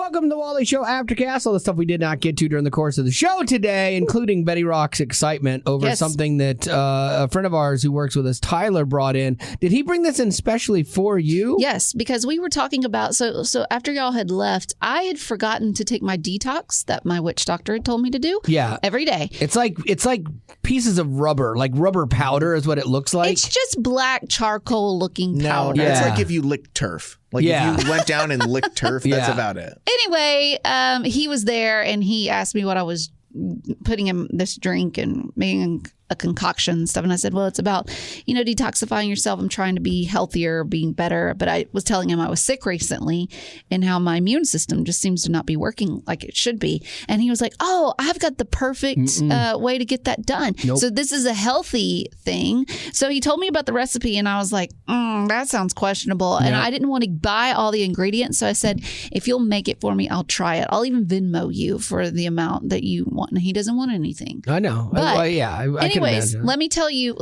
welcome to the Wally Show Aftercast. All the stuff we did not get to during the course of the show today, including Betty Rock's excitement over something that a friend of ours who works with us, Tyler, brought in. Did he bring this in specially for you? Yes, because we were talking about, so after y'all had left, I had forgotten to take my detox that my witch doctor had told me to do. Yeah. Every day. It's like pieces of rubber, like rubber powder is what it looks like. It's just black charcoal looking powder. No, it's like if you licked turf. Like if you went down and licked turf, that's about it. Anyway, he was there and he asked me what I was putting in this drink and making a concoction and stuff. And I said, well, it's about, detoxifying yourself. I'm trying to be healthier, being better. But I was telling him I was sick recently and how my immune system just seems to not be working like it should be. And he was like, oh, I've got the perfect way to get that done. Nope. So this is a healthy thing. So he told me about the recipe and I was like, that sounds questionable. And I didn't want to buy all the ingredients. So I said, if you'll make it for me, I'll try it. I'll even Venmo you for the amount that you want. And he doesn't want anything. I know. But anyways, let me tell you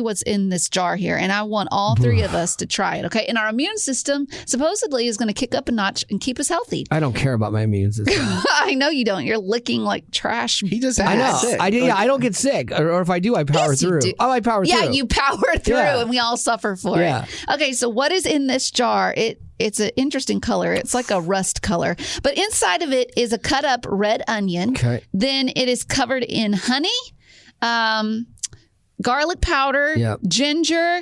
what's in this jar here, and I want all three of us to try it. Okay, and our immune system supposedly is going to kick up a notch and keep us healthy. I don't care about my immune system. I know you don't. You're licking like trash. He doesn't. I know. Sick. I don't get sick, or if I do, I power through. Oh, I power through. Yeah, you power through, and we all suffer for it. Okay, so what is in this jar? It's an interesting color. It's like a rust color. But inside of it is a cut up red onion. Okay. Then it is covered in honey, garlic powder, ginger,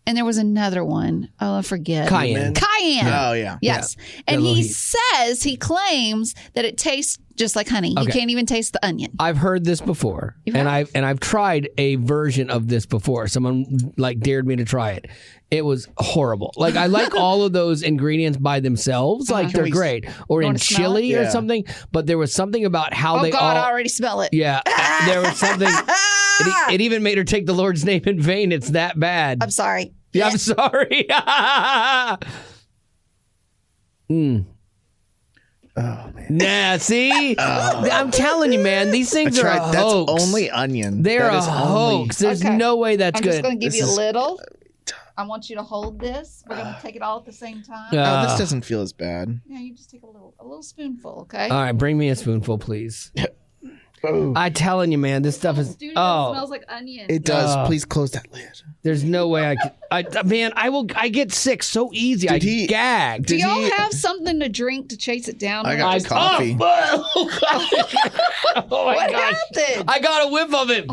and there was another one. Oh, I forget. Cayenne. Oh, yeah. Yes. Yeah. And he claims that it tastes just like honey. Okay. You can't even taste the onion. I've heard this before. I've tried a version of this before. Someone dared me to try it. It was horrible. Like, I like all of those ingredients by themselves. Like, they're great. Or in chili or something. But there was something about how they all... I already smell it. Yeah. There was something... It even made her take the Lord's name in vain. It's that bad. I'm sorry. Yeah, I'm sorry. Oh, man. Nah, see? I'm telling you, man, these things are a hoax. That's only onion. They're a hoax. There's no way that's good. I'm just going to give you a little. I want you to hold this. We're going to take it all at the same time. This doesn't feel as bad. Yeah, you just take a little spoonful, okay? All right, bring me a spoonful, please. I'm telling you, man, this stuff is... smells like onion. It does. Please close that lid. There's no way I could... I get sick so easy. I gag. Do y'all have something to drink to chase it down? I got coffee. Oh my what gosh. happened? I got a whiff of it.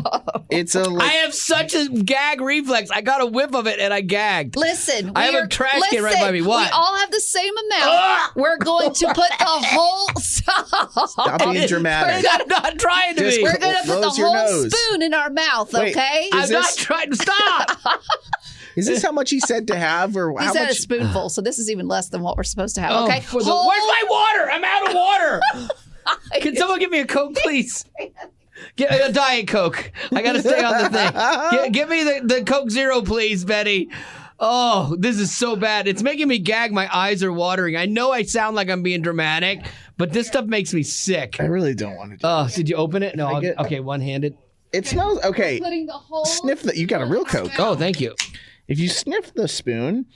I have such a gag reflex. I got a whiff of it and I gagged. Listen. I have a trash can right by me. What? We all have the same amount. We're going to put the whole... Stop being dramatic. I'm not trying to be. We're going to put the whole spoon in our mouth, okay? I'm not trying to stop. Is this how much he said to have? Or he how said much? a spoonful, so this is even less than what we're supposed to have, okay? Where's my water? I'm out of water. Can someone give me a Coke, please? Get a Diet Coke. I got to stay on the thing. Give me the Coke Zero, please, Betty. Oh, this is so bad. It's making me gag. My eyes are watering. I know I sound like I'm being dramatic, but this stuff makes me sick. I really don't want to do Oh, did you open it? No. Okay, one-handed. It smells... Okay. Putting the whole sniff that. You got a real Coke. Oh, thank you. If you sniff the spoon,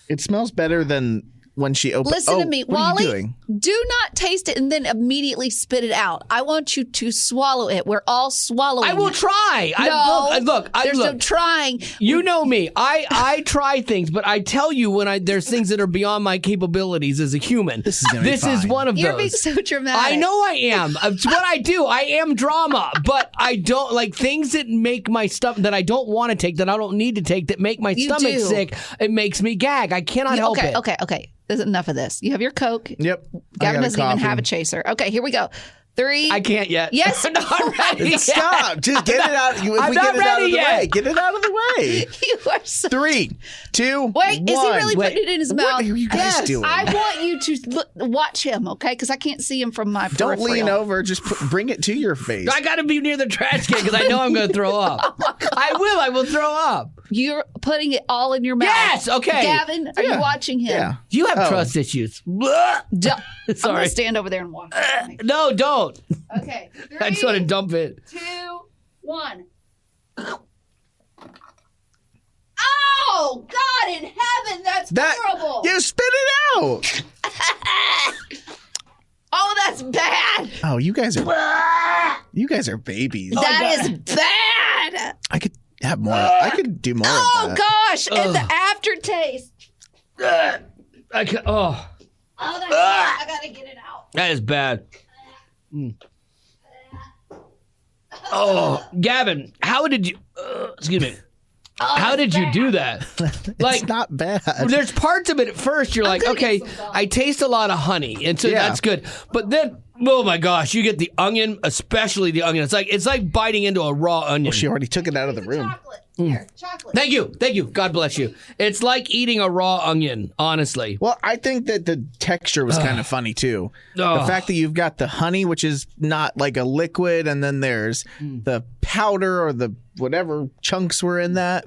it smells better than when she opens. Listen to me, what Wally. Are you doing? Do not taste it and then immediately spit it out. I want you to swallow it. We're all swallowing. I will try. No, look. There's no trying. You know me. I try things, but I tell you when there's things that are beyond my capabilities as a human. This is one of You're those. being so dramatic. I know I am. It's what I do. I am drama, but I don't like things that make my stomach that I don't want to take, that I don't need to take, that make my stomach sick. It makes me gag. I cannot help it. Okay. There's enough of this. You have your Coke. Yep. Gavin doesn't even have a chaser. Okay, here we go. 3. I can't yet. Yes. I'm not ready. Stop. Just get it out. I'm not ready yet. Get it out of the way. You are so... 3, 2, Wait, 1. is he really putting it in his mouth? What are you guys doing? I want you to watch him, okay? Because I can't see him from my Don't peripheral. lean over. Just bring it to your face. I got to be near the trash can because I know I'm going to throw up. I will throw up. You're putting it all in your mouth. Yes, okay. Gavin, are you watching him? Yeah. You have trust issues. I'm Sorry. going to stand over there and watch. No, don't. Okay. 3, I just want to dump it. 2, 1. Oh, God in heaven, that's horrible. You spit it out. That's bad. Oh, you guys are babies. That is bad. I could have more. I could do more of that. Gosh, and the aftertaste. Oh, That's bad. I gotta get it out. that is bad. Oh, Gavin, how did you? Excuse me. How did you do that? It's not bad. There's parts of it at first you're like, okay, I taste a lot of honey, and so that's good. But then, oh my gosh, you get the onion, especially the onion. It's like biting into a raw onion. Well, she already took it out of the room. Chocolate. Here, chocolate. Thank you. God bless you. It's like eating a raw onion, honestly. Well, I think that the texture was kind of funny too. The Ugh. fact that you've got the honey, which is not like a liquid, and then there's the powder or the whatever chunks were in that.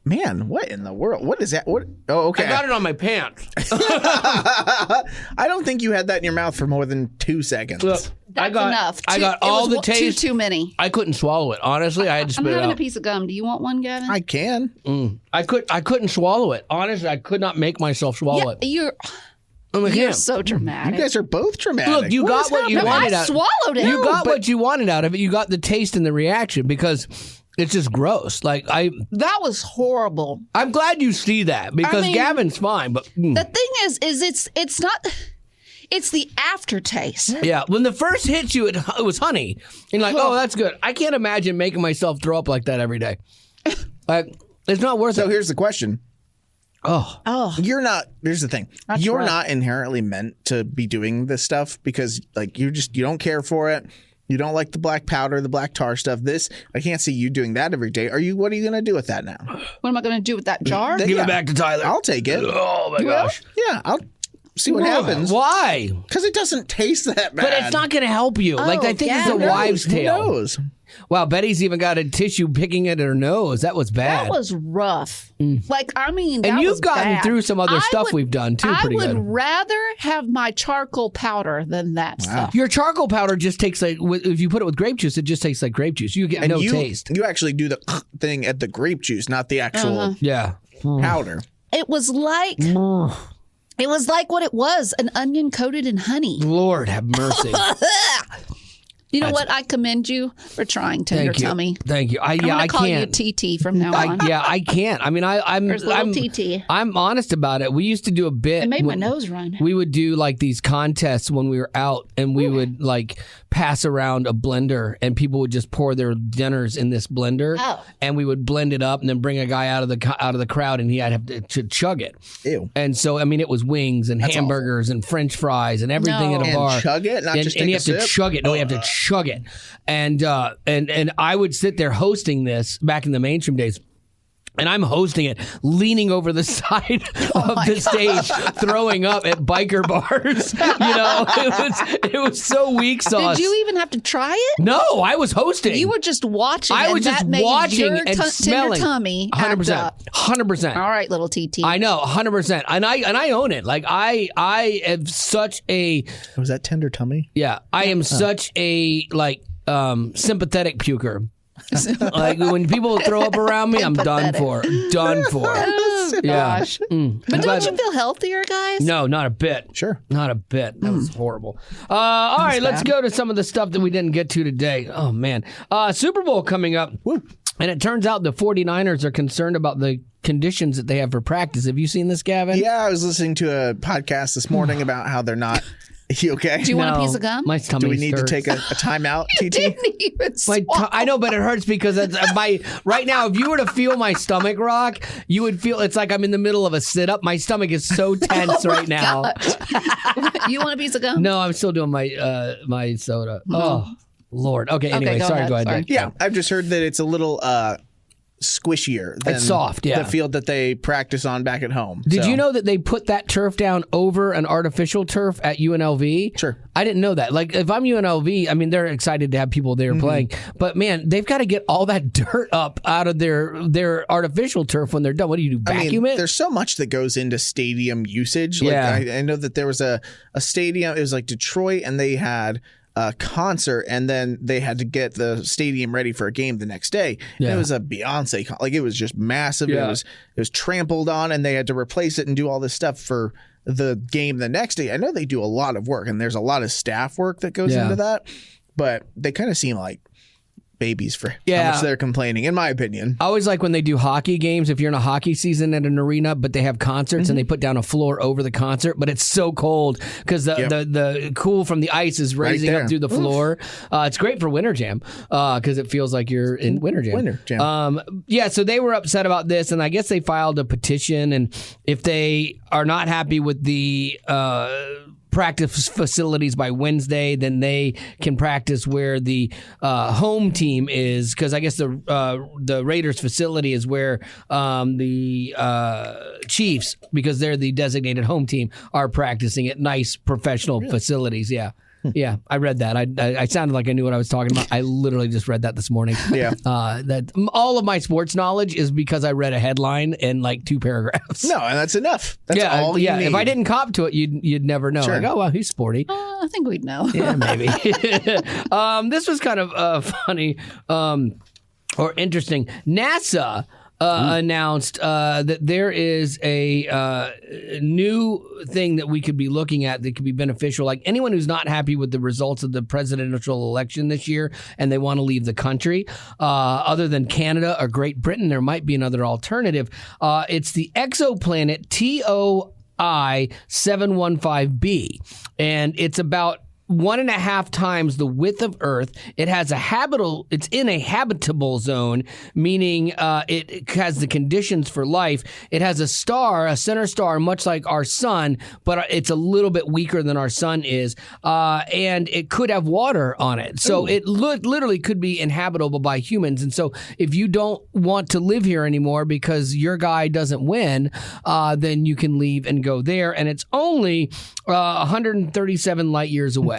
Man, what in the world? What is that? What? Oh, okay. I got it on my pants. I don't think you had that in your mouth for more than 2 seconds. Look, That's enough. I got all the taste. Too many. I couldn't swallow it. Honestly, I had to I'm spit it having a out. piece of gum. Do you want one, Gavin? I can. I couldn't swallow it. Honestly, I could not make myself swallow it. You're I can't. so dramatic. You guys are both dramatic. Look, you got what you wanted I out. swallowed it. You got what you wanted out of it. You got the taste and the reaction because it's just gross. Like That was horrible. I'm glad you see that because I mean, Gavin's fine, but The thing is it's not. It's the aftertaste. yeah, when the first hits you, it was honey, and you're like, oh, that's good. I can't imagine making myself throw up like that every day. Like, it's not worth So it. here's the question. Oh, You're not. Here's the thing. That's You're rough. not inherently meant to be doing this stuff because, like, you don't care for it. You don't like the black powder, the black tar stuff. I can't see you doing that every day. What are you going to do with that now? what am I going to do with that jar? Give it back to Tyler. I'll take it. Oh my gosh. Yeah, I'll see what happens. Why? Because it doesn't taste that bad. But it's not going to help you. Like I think it's a Gavin. wives' Who tale. knows? Wow, Betty's even got a tissue picking at her nose. That was bad. That was rough. Like, I mean, that And you've was gotten bad. through some other I stuff would- we've done too. Pretty I would good. rather have my charcoal powder than that stuff. Your charcoal powder just takes like if you put it with grape juice, it just tastes like grape juice. You get And no you, taste. You actually do the thing at the grape juice, not the actual Yeah. powder. It was like what it was, an onion coated in honey. Lord have mercy. You know what? I commend you for trying tender Thank you. tummy. Thank you. I'm gonna I call can't. you TT from now on. I can't. I mean, I'm There's little TT. I'm honest about it. We used to do a bit. It made my when- nose run. We would do like these contests when we were out, and we would like pass around a blender, and people would just pour their dinners in this blender, Oh. and we would blend it up, and then bring a guy out of the crowd, and he had to chug it. Ew. And so, I mean, it was wings and hamburgers and French fries and everything No. at a And bar. chug it, not just and take you a have to sip? chug it. No, you have to chug it. And I would sit there hosting this back in the mainstream days. And I'm hosting it, leaning over the side of the stage, throwing up at biker bars. You know, it was so weak sauce. Did you even have to try it? No, I was hosting. You were just watching. I was and just that made watching your and tender smelling. tummy act 100%. up. 100%. All right, little TT. I know, 100%. And I own it. Like I am such a Was that tender tummy? yeah. I am such a sympathetic puker. Like when people throw up around me, I'm done for. Done for. Oh, Yeah. gosh. I'm But glad- don't you feel healthier, guys? No, not a bit. Sure. Not a bit. That was horrible. All right, let's go to some of the stuff that we didn't get to today. Oh, man. Super Bowl coming up. Woo. And it turns out the 49ers are concerned about the conditions that they have for practice. Have you seen this, Gavin? Yeah, I was listening to a podcast this morning about how they're not. You okay? Do you want a piece of gum? My stomach Do we need to hurts. take a timeout, TT? Didn't even I know, but it hurts because it's my right now. If you were to feel my stomach rock, you would feel it's like I'm in the middle of a sit up. My stomach is so tense right now. You want a piece of gum? No, I'm still doing my my soda. Oh Lord. Okay. Anyway, go sorry. ahead. Go ahead. Sorry. Dave. Yeah, I've just heard that it's a little squishier than It's soft, yeah. the field that they practice on back at home. Did So- you know that they put that turf down over an artificial turf at UNLV? Sure. I didn't know that. Like, if I'm UNLV, I mean, they're excited to have people there playing. But, man, they've got to get all that dirt up out of their artificial turf when they're done. What do you do, vacuum it? There's so much that goes into stadium usage. Like, Yeah. I know that there was a stadium, it was like Detroit, and they had a concert, and then they had to get the stadium ready for a game the next day. And Yeah. it was a Beyonce, like it was just massive. Yeah. It was trampled on, and they had to replace it and do all this stuff for the game the next day. I know they do a lot of work, and there's a lot of staff work that goes into that, but they kind of seem like babies for how much they're complaining, in my opinion. I always like when they do hockey games, if you're in a hockey season at an arena, but they have concerts and they put down a floor over the concert, but it's so cold because the cool from the ice is raising up through the floor. It's great for Winter Jam because it feels like you're in Winter Jam. So they were upset about this, and I guess they filed a petition, and if they are not happy with the practice facilities by Wednesday, then they can practice where the home team is, because I guess the Raiders facility is where the Chiefs, because they're the designated home team, are practicing at nice professional facilities. Yeah, I read that. I sounded like I knew what I was talking about. I literally just read that this morning. That all of my sports knowledge is because I read a headline and like 2 paragraphs. No, and that's enough. That's all you need. If I didn't cop to it, you'd never know. Sure. Like, oh, well, he's sporty. I think we'd know. Yeah, maybe. This was kind of funny or interesting. NASA announced that there is a new thing that we could be looking at that could be beneficial. Like anyone who's not happy with the results of the presidential election this year and they want to leave the country, other than Canada or Great Britain, there might be another alternative. It's the exoplanet TOI 715b, and it's about 1.5 times the width of Earth. It has it's in a habitable zone, meaning it has the conditions for life. It has a center star, much like our sun, but it's a little bit weaker than our sun is, and it could have water on it. So it literally could be inhabitable by humans. And so if you don't want to live here anymore because your guy doesn't win, then you can leave and go there. And it's only 137 light years away.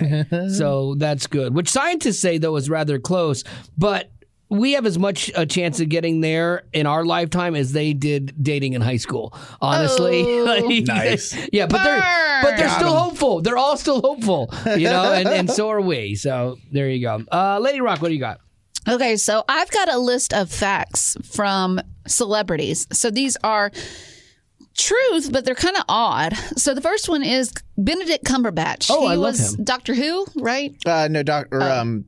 So that's good. Which scientists say, though, is rather close. But we have as much a chance of getting there in our lifetime as they did dating in high school. Honestly, nice. Yeah, but they're still hopeful. They're all still hopeful, and so are we. So there you go. Lady Rock, what do you got? Okay, so I've got a list of facts from celebrities. So these are truth, but they're kind of odd. So the first one is Benedict Cumberbatch. Oh, he I love was him. Doctor Who, right? No, Doctor.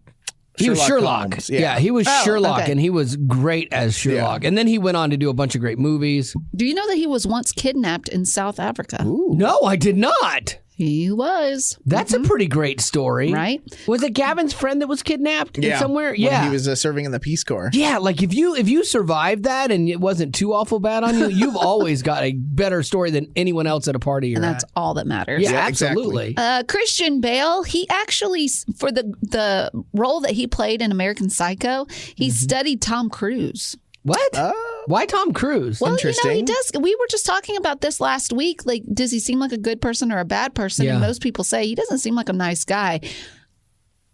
He was Sherlock. Holmes. Yeah, he was Sherlock, okay. and he was great as Sherlock. And then he went on to do a bunch of great movies. Do you know that he was once kidnapped in South Africa? Ooh. No, I did not. He was. That's a pretty great story. Right? Was it Gavin's friend that was kidnapped somewhere? When he was serving in the Peace Corps. Yeah, like if you survived that and it wasn't too awful bad on you, you've always got a better story than anyone else at a party you're And that's all that matters. Yeah, Yeah, absolutely. Christian Bale, he actually, for the role that he played in American Psycho, he studied Tom Cruise. What? Why Tom Cruise? Well, Interesting. he does. We were just talking about this last week. Like, does he seem like a good person or a bad person? Yeah. And most people say he doesn't seem like a nice guy.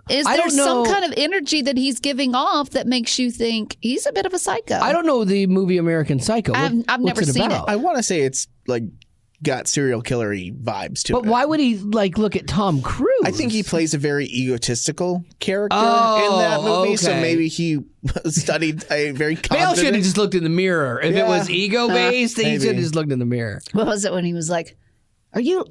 Is I there don't know. some kind of energy that he's giving off that makes you think he's a bit of a psycho? I don't know the movie American Psycho. I've What's never seen about? I want to say it's like got serial killer-y vibes to it. But why would he like look at Tom Cruise? I think he plays a very egotistical character Oh, in that movie, so okay. maybe he studied a very Bale should confident. have just looked in the mirror. If it was ego-based, he maybe. should have just looked in the mirror. What was it when he was like, "Are you?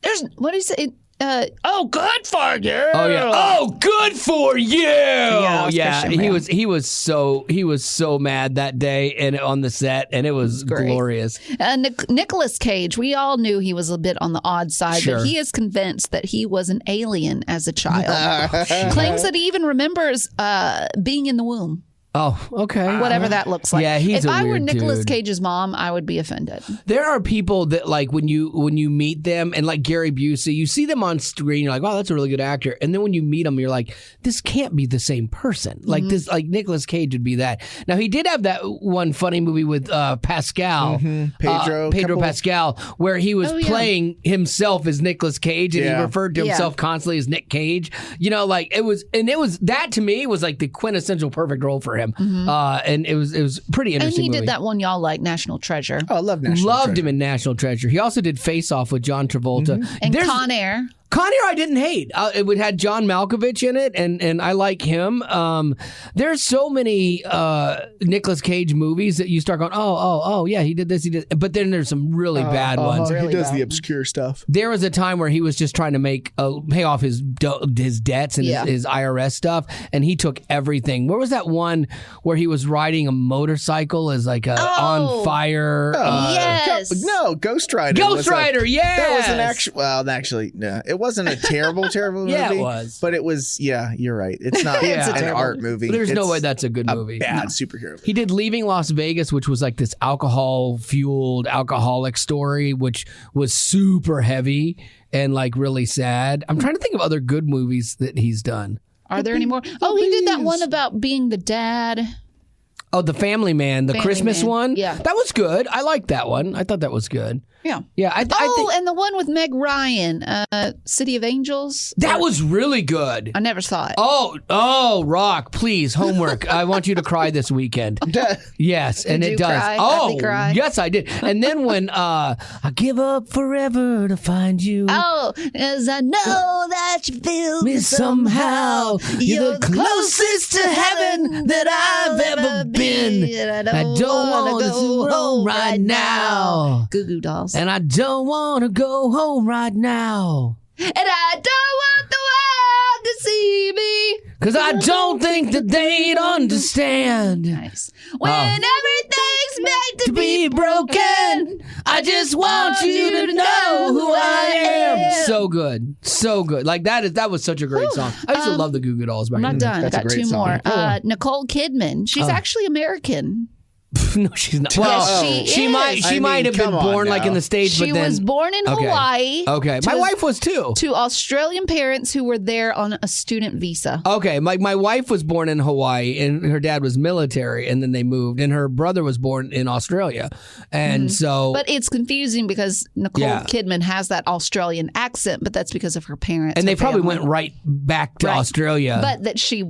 There's what did he say? Oh, good for you. Oh yeah. Oh, good for you. Yeah, Yeah, Christian he was so mad that day and on the set, and it was Great. glorious. Nicolas Cage, we all knew he was a bit on the odd side, Sure. but he is convinced that he was an alien as a child. Claims that he even remembers being in the womb. Oh, okay. Whatever that looks like. Yeah, he's if a I were weird Nicolas dude. Cage's mom, I would be offended. There are people that like when you meet them, and like Gary Busey, you see them on screen, you're like, wow, that's a really good actor. And then when you meet them, you're like, this can't be the same person. Like this, like Nicolas Cage would be that. Now he did have that one funny movie with Pascal, Pedro Couple. Pascal, where he was playing himself as Nicolas Cage, and he Yeah. referred to himself constantly as Nick Cage. You know, like it was that to me was like the quintessential perfect role for him. And it was pretty And interesting. he movie. did that one y'all like, National Treasure. Oh, I love National Loved Treasure. him in National Treasure. He also did Face Off with John Travolta. And There's- Con Air. Con Air I didn't hate. It had John Malkovich in it, and I like him. There's so many Nicolas Cage movies that you start going, oh, yeah, he did this, he did. But then there's some really bad ones. He does the obscure stuff. There was a time where he was just trying to pay off his debts and his IRS stuff, and he took everything. Where was that one where he was riding a motorcycle as like on fire? Yes. Ghost Rider. Ghost Rider, yes. That was an actual. Well, actually, no, it wasn't a terrible movie. Yeah, it was. But it was. Yeah, you're right. It's not an art movie. There's no way that's a good movie. Bad superhero movie. He did Leaving Las Vegas, which was like this alcohol-fueled alcoholic story, which was super heavy and like really sad. I'm trying to think of other good movies that he's done. Are there any more? Oh, he did that one about being the dad. Oh, The Family Man, the Christmas one? Yeah. That was good. I liked that one. I thought that was good. Yeah. Yeah. I think and the one with Meg Ryan, City of Angels. that was really good. I never saw it. Oh, Rock, please, homework. I want you to cry this weekend. Yes, and Did it you does. cry? Oh, Happy cry? yes, I did. And then when I give up forever to find you. Oh, as I know that you feel Me somehow, you're the closest to heaven that I've ever been. I don't want to go home right now. Goo Goo Dolls. And I don't want to go home right now. And I don't want the world to see me. Because I don't think that they'd understand. Nice. When everything's made to be broken, I just want you to know who I am. So good. So good. Like that was such a great song. I used to love the Goo Goo Dolls back I'm not in the done. I That's a got great two song. more. Nicole Kidman. She's actually American. No, she's not. Well, Yes, she is. She might have been come on born like now. in the States, She but then was born in Hawaii. Okay, my wife was too. To Australian parents who were there on a student visa. Okay, my wife was born in Hawaii, and her dad was military, and then they moved, and her brother was born in Australia, and so. But it's confusing because Nicole Kidman has that Australian accent, but that's because of her parents. And they her probably family. went right back to Australia. But that she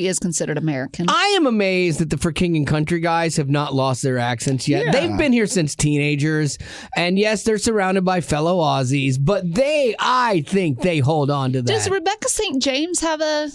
is considered American. I am amazed that the For King and Country guys have not lost their accents yet. They've been here since teenagers, and yes, they're surrounded by fellow Aussies, but I think they hold on to that. Does Rebecca St. James have a?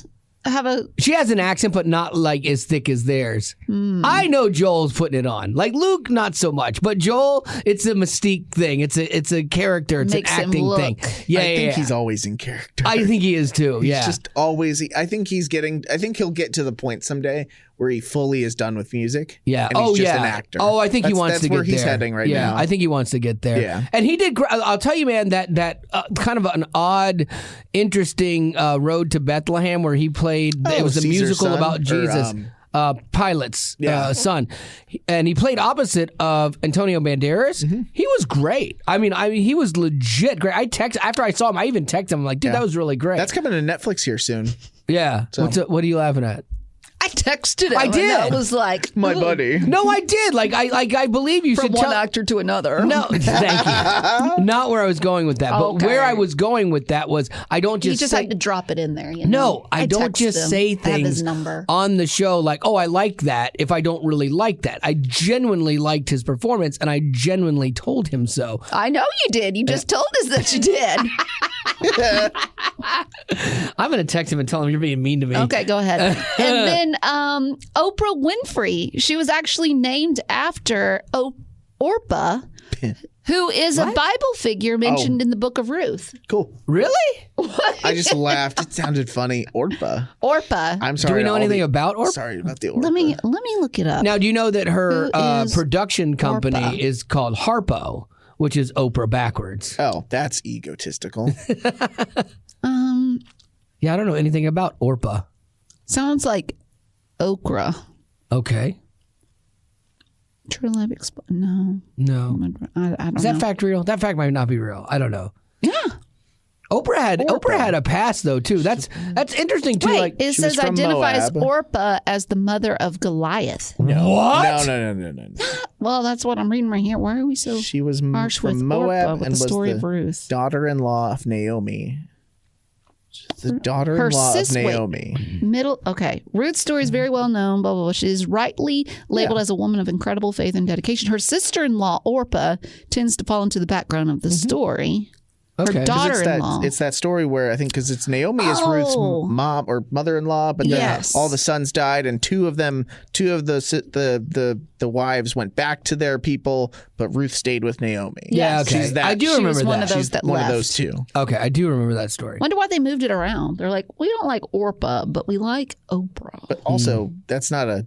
She has an accent, but not like as thick as theirs. I know Joel's putting it on. Like Luke, not so much, but Joel, it's a mystique thing. It's a character. It's Makes an him acting look. thing. I think he's always in character. I think he is too. He's just always. I think he'll get to the point someday where he fully is done with music. Yeah. And he's just an actor. Oh, I think he wants that's to get there. where he's heading right now. Yeah, I think he wants to get there. Yeah. And he did. I'll tell you, man, that kind of an odd, interesting road to Bethlehem where he played. It was a Caesar's musical Son, about or, Jesus. Pilate's son, and he played opposite of Antonio Banderas. He was great. I mean, he was legit great. After I saw him, I even texted him. I'm like, dude, that was really great. That's coming to Netflix here soon. Yeah. What are you laughing at? I texted him. I did. And I was like, My buddy. No, I did. I believe you from should one tell. actor to another. No, thank you. Not where I was going with that. But Okay. where I was going with that was I don't You just just say, had to drop it in there. You know? no, I don't text just him. say I have his things number. on the show like, oh, I like that if I don't really like that. I genuinely liked his performance and I genuinely told him so. I know you did. You just told us that you did. I'm going to text him and tell him you're being mean to me. Okay, go ahead. And then Oprah Winfrey. She was actually named after Orpah, who is a Bible figure mentioned in the Book of Ruth. Cool. Really? I just laughed. It sounded funny. Orpah. I'm sorry. Do we to know all anything about Orpah? Sorry about the Orpah. Let me look it up. Now, do you know that her Who is production company Orpah? is called Harpo, which is Oprah backwards? Oh, that's egotistical. Yeah, I don't know anything about Orpah. Sounds like okra. Okay. True Love No. I don't Is know. that fact real? That fact might not be real. I don't know. Yeah. Oprah had a past though too. That's interesting too. Wait, like it she was says from identifies Moab. Orpah as the mother of Goliath. what? No. Well, that's what I'm reading right here. Why are we so She was harsh with from Moab Orpah with and the was story the of Ruth? daughter-in-law of Naomi. The daughter-in-law of Naomi. Ruth's story is very well known, blah, blah, blah. She is rightly labeled as a woman of incredible faith and dedication. Her sister-in-law, Orpah, tends to fall into the background of the story. Her Okay. 'Cause daughter-in-law. It's that story where I think because it's Naomi is Ruth's mom or mother-in-law, but then Yes. all the sons died, and two of the wives went back to their people, but Ruth stayed with Naomi. Yeah, okay. She's that. I do She remember was one that. of those She's that one left. of those two. Okay, I do remember that story. Wonder why they moved it around. They're like, we don't like Orpah, but we like Oprah. But also, that's not a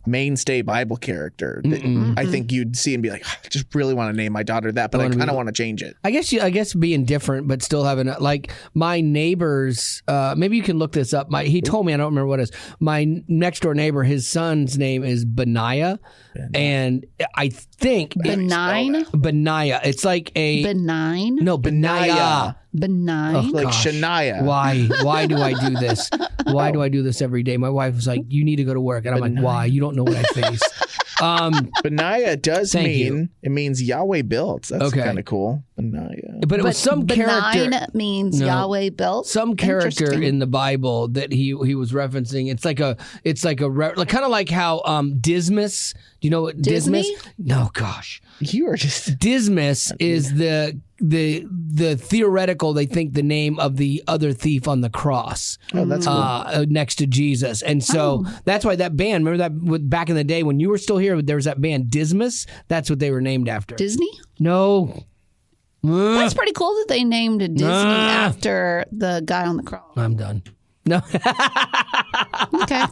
mainstay Bible character that I think you'd see and be like, I just really want to name my daughter that, but I kind of want to change it. I guess being different, but still having like my neighbors. Maybe you can look this up. He told me, I don't remember what it is. My next door neighbor, his son's name is Benaiah, and I think Benign? Benaiah. It's like a Benign? no Benaiah. Benign? Like Gosh. Shania. Why do I do this? Why do I do this every day? My wife was like, "You need to go to work," and I'm like, "Why? You don't know what I face." Benaiah does Thank mean you. it means Yahweh built. That's Okay. kind of cool. Benaiah. But it was some benign character. means No. Yahweh built. Some character Interesting. in the Bible that he was referencing. It's like kind of like how Dismas. Do you know what Disney? Dismas? No, gosh. You are just Dismas is the theoretical. They think the name of the other thief on the cross. oh, that's cool. Next to Jesus, and so that's why that band. Remember that back in the day when you were still here, there was that band Dismas. That's what they were named after. Disney? No. That's pretty cool that they named a Disney Ah. after the guy on the cross. I'm done. No. Okay.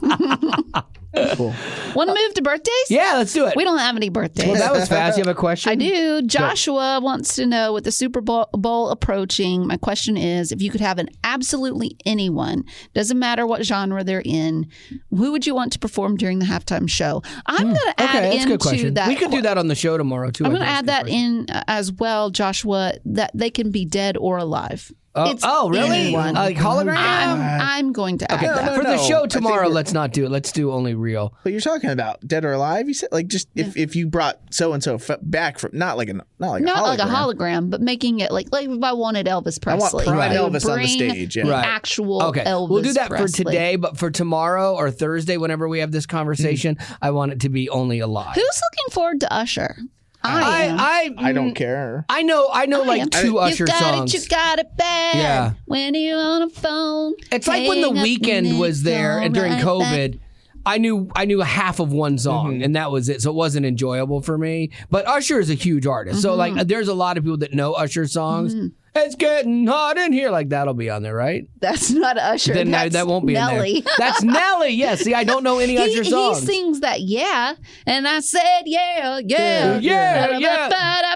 Cool. Want to move to birthdays? Yeah, let's do it. We don't have any birthdays. Well, that was fast. You have a question? I do. Joshua wants to know, with the Super Bowl approaching, my question is, if you could have an absolutely anyone, doesn't matter what genre they're in, who would you want to perform during the halftime show? I'm going to add Okay, that's a good into question. that. We could do that on the show tomorrow too. I'm I going to think add that's a that good question. in as well, Joshua, that they can be dead or alive. It's Oh, really? anyone. Like hologram? I'm going to add that. For the no. show I think tomorrow, we're- let's not do it. Let's do only real. But you're talking about dead or alive. You said like just if you brought so and so back from not like a Not like a hologram, but making it like if I wanted Elvis I want Presley. prime I would Elvis on the bring stage. Yeah. the Right. actual Okay, Elvis we'll do that Presley. for today, but for tomorrow or Thursday, whenever we have this conversation, I want it to be only alive. Who's looking forward to Usher? I am. I don't care. I know like am. two Usher you got songs. It, you got it bad. Yeah. When you're on a phone. It's like when The hang up Weeknd and was it's there and during all right COVID. I knew half of one song and that was it. So it wasn't enjoyable for me. But Usher is a huge artist. So like there's a lot of people that know Usher songs. It's getting hot in here. Like that'll be on there, right? That's not Usher. Then That's that won't be Nelly. in there. That's Nelly. Yes. See, I don't know any Usher He songs. sings that, yeah. And I said, yeah. Yeah.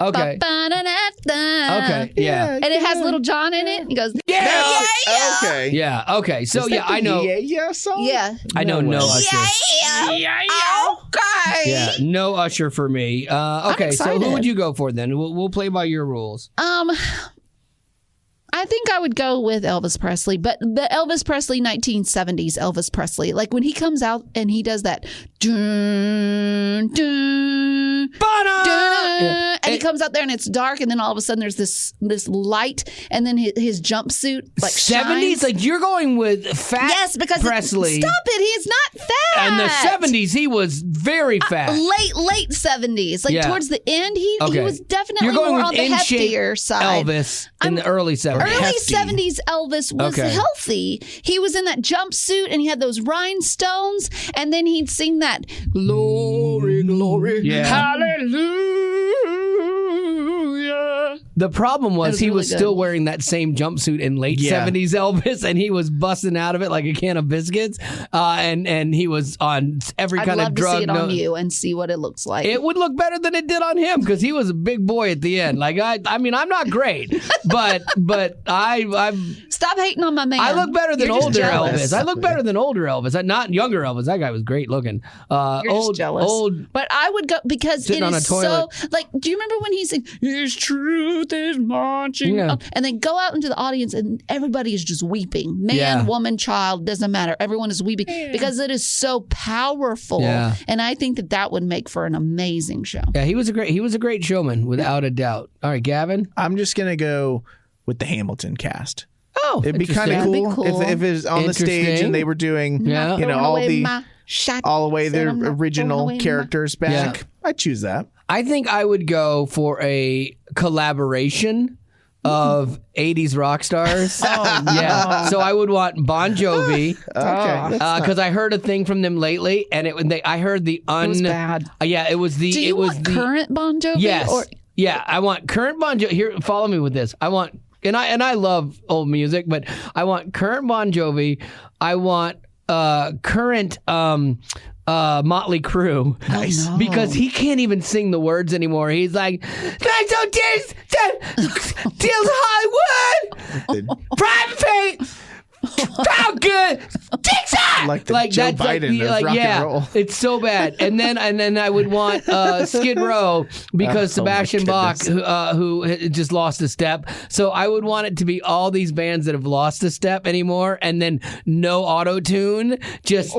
Okay. Okay. Yeah. And it has Little John in it. He goes, Yeah. Okay. Yeah. Okay. So yeah, I know. Yeah song. yeah. I know no Usher. Okay. Yeah, no Usher for me. Okay, so who excited. would you go for then? We'll play by your rules. I think I would go with Elvis Presley, but the Elvis Presley 1970s Elvis Presley, like when he comes out and he does that, dun, dun, dun, and he comes out there and it's dark, and then all of a sudden there's this light, and then his jumpsuit like 70s? shines. Like you're going with fat Yes, because Presley. stop it, he's not fat. And the 70s, he was very fat. late 70s, like Yeah. towards the end, he Okay. was definitely You're going more with on the in-shape heftier side. Elvis in the early 70s. Early hefty. 70s Elvis was Okay. healthy. He was in that jumpsuit and he had those rhinestones, and then he'd sing that glory, glory, Yeah. hallelujah. The problem was was he really was good. still wearing that same jumpsuit in late Yeah. 70s Elvis, and he was busting out of it like a can of biscuits. And he was on every I'd kind love of to drug. see it on you and see what it looks like. It would look better than it did on him because he was a big boy at the end. Like I mean, I'm not great, but I'm Stop hating on my man. I look better than You're just older jealous. Elvis. I look better than older Elvis. Not younger Elvis. That guy was great looking. You're just jealous. Old. But I would go because it Sitting on a is so toilet. like. Do you remember when he said "His truth is marching"? Yeah. on," and they go out into the audience and everybody is just weeping. Man, Yeah. woman, child, doesn't matter. Everyone is weeping because it is so powerful. Yeah. And I think that would make for an amazing show. Yeah, he was a great showman without a doubt. All right, Gavin. I'm just gonna go with the Hamilton cast. Oh, It'd be kind of That'd be cool, cool. if it was on the stage Interesting. and they were doing, Yeah. you know, Throwing all away the my shot. their Said I'm not throwing original away my- characters back. Yeah. I'd choose that. I think I would go for a collaboration of 80s rock stars. Yeah. So I would want Bon Jovi. Okay. Because I heard a thing from them lately, and I heard the It was bad. Yeah, it was the. Do you it was want the, current Bon Jovi? Yes. Or, Yeah, I want current Bon Jovi. Here, follow me with this. I want, and I love old music, but I want current Bon Jovi. I want current Motley Crue. Nice. No. Because he can't even sing the words anymore. He's like, Tears Hollywood, Private Paint. How good, Dixon! Like the Joe that's Biden of rock and roll. It's so bad. And then I would want Skid Row because Sebastian Bach, who just lost a step. So I would want it to be all these bands that have lost a step anymore, and then no auto tune, just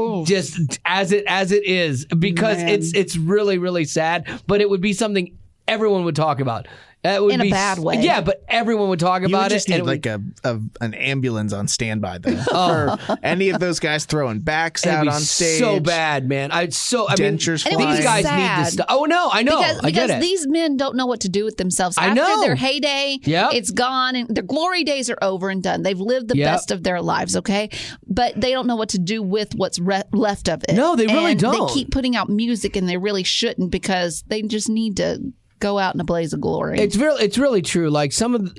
as it is, because it's really really sad. But it would be something everyone would talk about. In a bad way. Yeah, but everyone would talk about you just it. need like an ambulance on standby though. For any of those guys throwing backs out on stage. So bad, man. Dentures And it would be these guys sad. need to stop. Oh no, I know. I get Because it. these men don't know what to do with themselves. I After know. their heyday, Yep. it's gone, and their glory days are over and done. They've lived the Yep. best of their lives, okay? But they don't know what to do with what's left of it. No, they really And don't. They keep putting out music, and they really shouldn't, because they just need to go out in a blaze of glory. It's really true. Like some of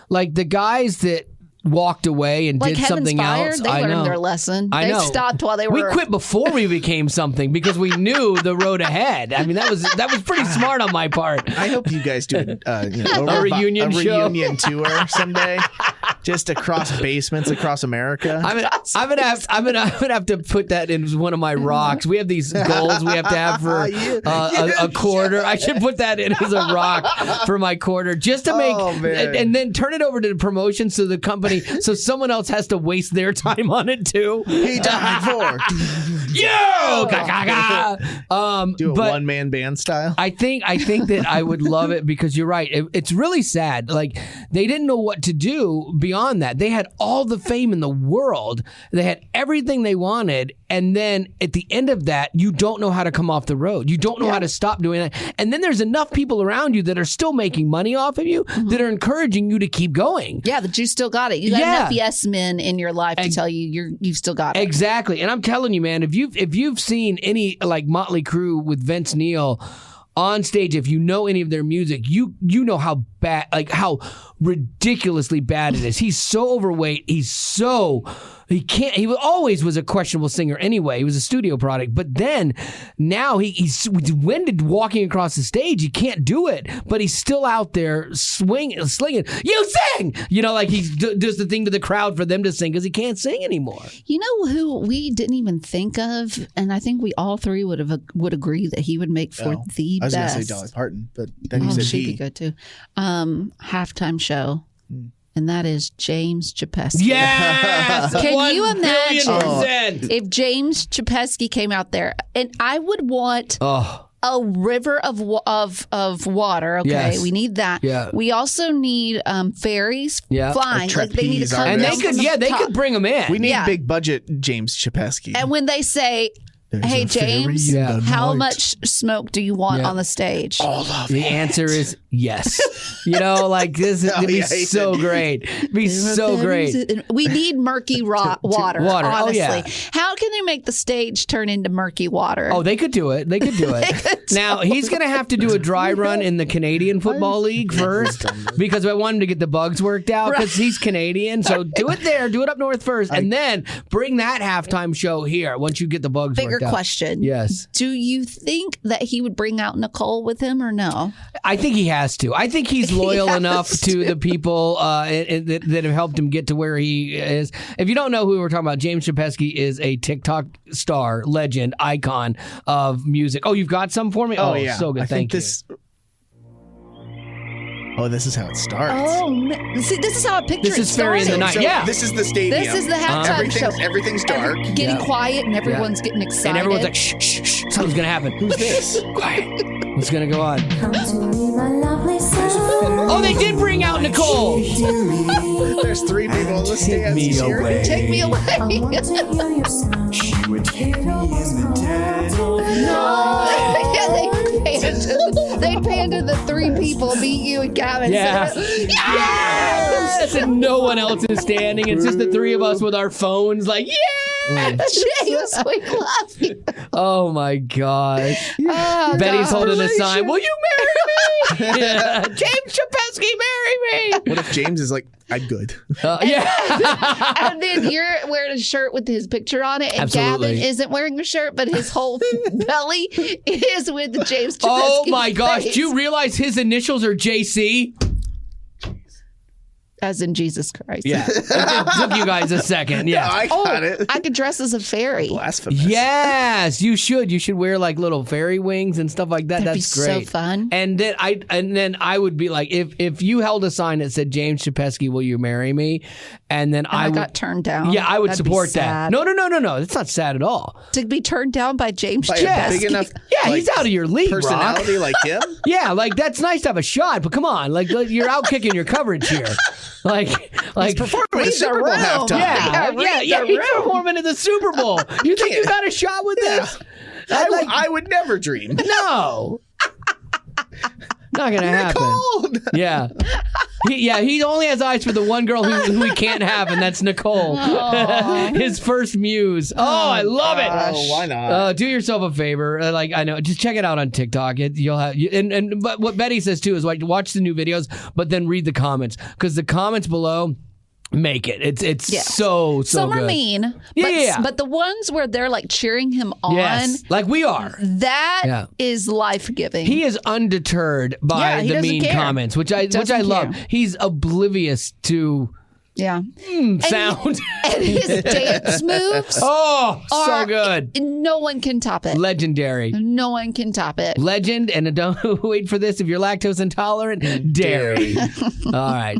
the guys that walked away and like did Heaven's something Fire, else. they I learned know. their lesson. I They know. stopped while they were. We quit before we became something because we knew the road ahead. I mean, that was pretty smart on my part. I hope you guys do A reunion show. reunion tour someday, just across basements across America. I'm gonna have to put that in one of my rocks. We have these goals we have to have for a quarter. I should put that in as a rock for my quarter, just to make and then turn it over to the promotion so the company, so someone else has to waste their time on it too. He died for do a one-man band style. I think that I would love it because you're right. It's really sad. Like they didn't know what to do beyond that. They had all the fame in the world. They had everything they wanted. And then at the end of that, you don't know how to come off the road. You don't know how to stop doing that. And then there's enough people around you that are still making money off of you that are encouraging you to keep going. Yeah, that you still got it. You got enough yes men in your life to tell you you've still got it. Exactly. And I'm telling you, man, if you've seen any like Motley Crue with Vince Neil on stage, if you know any of their music, you know how bad, like how ridiculously bad it is. He's so overweight. He always was a questionable singer anyway. He was a studio product. But then now he's winded walking across the stage. He can't do it, but he's still out there slinging. You sing! Like he does the thing to the crowd for them to sing because he can't sing anymore. You know who we didn't even think of, and I think we all three would agree that he would make for the best. I was going to say Dolly Parton, but then you said she'd he. be good too. Halftime show. And that is James Chapesky. Yes! Can you imagine 1,000,000%. if James Chapesky came out there? And I would want a river of water. Okay, Yes. we need that. Yeah. We also need fairies flying. A Like they need to trapeze come And artist. they could bring him in. We need Yeah. big budget James Chapesky. And when they say, "Hey a fairy James, in the how night." much smoke do you want Yeah. on the stage?" All of The it. answer is yes. Like this is Oh, it'd be yeah, he so said- great. It'd be so great. We need murky water. Water. Oh, Honestly, yeah. how can they make the stage turn into murky water? Oh, they could do it. Now he's going to have to do a dry run in the Canadian Football League first because I want him to get the bugs worked out because he's Canadian. So do it there, do it up north first, and then bring that halftime show here once you get the bugs Bigger worked out. question. Yes. Do you think that he would bring out Nicole with him or no? I think he has to. I think he's loyal enough to the people that have helped him get to where he is. If you don't know who we're talking about, James Chapesky is a TikTok star, legend, icon of music. Oh, you've got some for me? Oh, yeah. So good. I Thank think you. this is how it starts. See, this is how I picture This it is Fairy in the starting. Night. Yeah. This is the stadium. This is the halftime show. Everything's dark. Getting quiet and everyone's getting excited. And everyone's like, shh, shh, shh, something's going to happen. Who's this? Quiet. What's going to go on? Come to me, my lovely son. Oh, they did bring out Nicole. There's three people on the stand. me away. Take me away. I want to hear your sound. She would take me in the dead of Yeah, they'd pay random the three people beat you and Gavin. Yeah. Yes! And no one else is standing. It's just the three of us with our phones like, yeah! James, we love you. Oh my gosh. Oh, Betty's God. holding a sign. Will you marry me? Yeah. James Chapeski, marry me. What if James is like, I'm good. Yeah. And then you're wearing a shirt with his picture on it, and Absolutely. Gavin isn't wearing a shirt, but his whole belly is with James Chapeski. Oh my gosh. Do you realize his initials are JC? As in Jesus Christ. Yeah. It took you guys a second. Yeah. I got it. I could dress as a fairy. Blasphemous. Yes, you should. You should wear like little fairy wings and stuff like that. That'd That's be great. so fun. And then I would be like, if you held a sign that said James Chapeski, will you marry me? And then I would, got turned down. Yeah, I would That'd be support that. sad. No. That's not sad at all. To be turned down by James By Chapeski. a big enough Yeah, he's out of your league, Brock. personality like him. Yeah, like that's nice to have a shot, but come on, like you're out kicking your coverage here. Like He's performing at the Super Bowl halftime. Yeah, he's performing in the Super Bowl. You think you got a shot with this? I would never dream. No. Not gonna happen. Cold. Yeah. He only has eyes for the one girl who he can't have, and that's Nicole. His first muse. Oh, I love it. Oh, why not? Do yourself a favor. I know. Just check it out on TikTok. You'll have but what Betty says too is like watch the new videos, but then read the comments because the comments below make it. It's so Some good. are mean. Yeah. But the ones where they're like cheering him on, Yes, like we are. that is life-giving. He is undeterred Yeah, by he the doesn't mean care. comments, which I Doesn't love. care. He's oblivious to yeah. sound. And his dance moves Oh, so are good. No one can top it. Legendary. No one can top it. Legend, and don't wait for this if you're lactose intolerant. Dairy. All right.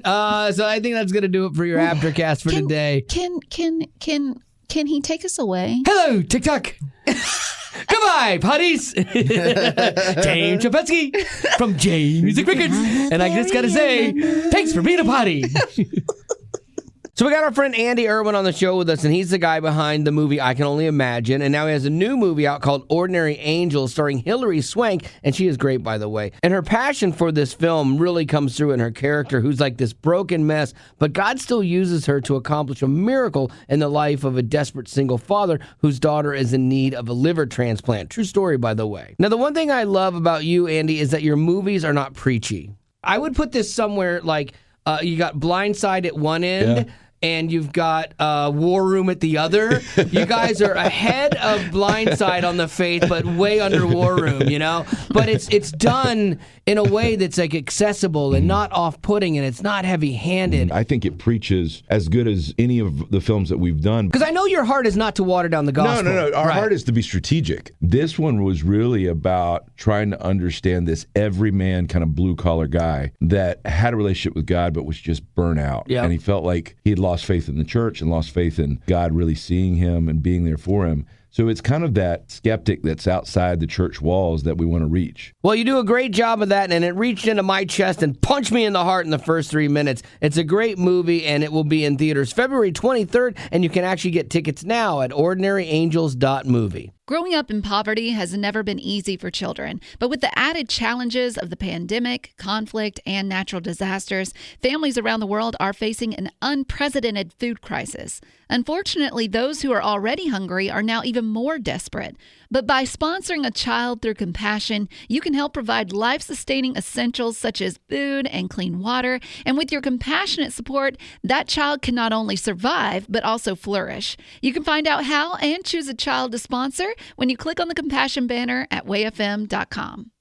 So I think that's gonna do it for your Aftercast for today. Can he take us away? Hello, TikTok. Goodbye, putties. James Chapeski from J Music Records, and I just gotta say, thanks for being a potty. So we got our friend Andy Irwin on the show with us, and he's the guy behind the movie I Can Only Imagine, and now he has a new movie out called Ordinary Angels starring Hilary Swank, and she is great, by the way. And her passion for this film really comes through in her character, who's like this broken mess, but God still uses her to accomplish a miracle in the life of a desperate single father whose daughter is in need of a liver transplant. True story, by the way. Now, the one thing I love about you, Andy, is that your movies are not preachy. I would put this somewhere like you got Blindside at one end, and you've got War Room at the other. You guys are ahead of Blindside on the faith, but way under War Room, you know? But it's done in a way that's like accessible and not off-putting, and it's not heavy-handed. I think it preaches as good as any of the films that we've done. Because I know your heart is not to water down the gospel. No. Our Right. heart is to be strategic. This one was really about trying to understand this everyman kind of blue-collar guy that had a relationship with God but was just burnt out. Yeah. And he felt like he had lost faith in the church and lost faith in God really seeing him and being there for him. So it's kind of that skeptic that's outside the church walls that we want to reach. Well, you do a great job of that, and it reached into my chest and punched me in the heart in the first 3 minutes. It's a great movie, and it will be in theaters February 23rd, and you can actually get tickets now at ordinaryangels.movie. Growing up in poverty has never been easy for children, but with the added challenges of the pandemic, conflict, and natural disasters, families around the world are facing an unprecedented food crisis. Unfortunately, those who are already hungry are now even more desperate. But by sponsoring a child through compassion, you can help provide life-sustaining essentials such as food and clean water. And with your compassionate support, that child can not only survive, but also flourish. You can find out how and choose a child to sponsor when you click on the compassion banner at wayfm.com.